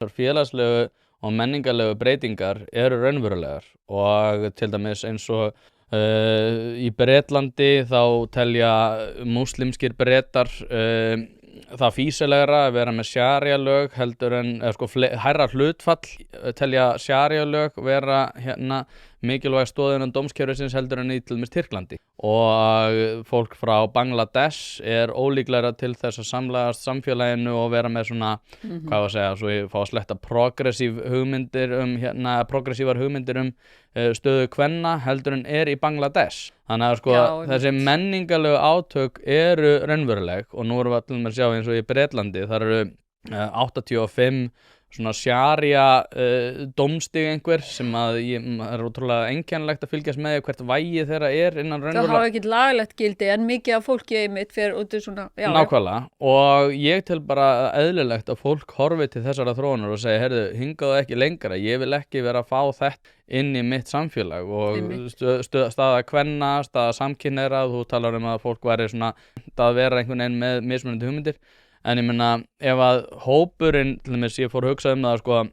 Félagslegu og menningarlegu breytingar eru raunverulegar og til dæmis eins og í Bretlandi þá telja múslimskir Bretar það fýsilegra að vera með sharia-lög heldur en hærra hlutfall telja sharia-lög vera mikilvæg stoð innan dómskerfisins heldur en í til dæmis Tyrklandi og fólk frá Bangladesh er ólíklegra til þess að samlagast samfélaginu og vera með svona hvað var að segja, svo ég fá að sletta progressívar hugmyndir stöðu kvenna heldur en er í Bangladesh. Þannig að þessi menningarlegu átök eru raunveruleg og nú erum við allir með að sjá eins og í Bretlandi, þar eru 85 svona sharia dómstig einhver sem er ótrúlega einkennilegt að fylgjast með hvert vægi þeirra innan raunverulega. Það hafa ekkert lagalegt gildi en mikið af fólki einmitt fer út í svona. Nákvæmlega og ég tel bara eðlilegt að fólk horfi til þessara þróunar og segja, heyrðu, hingaðu ekki lengra, ég vil ekki vera að fá þetta inn í mitt samfélag og staða kvenna, staða samkynhneigðra, þú talar að fólk væri svona að vera einhvern veginn með mismunandi hugmyndir. En ég meina, ef að hópurinn, til dæmis ég fór að hugsa það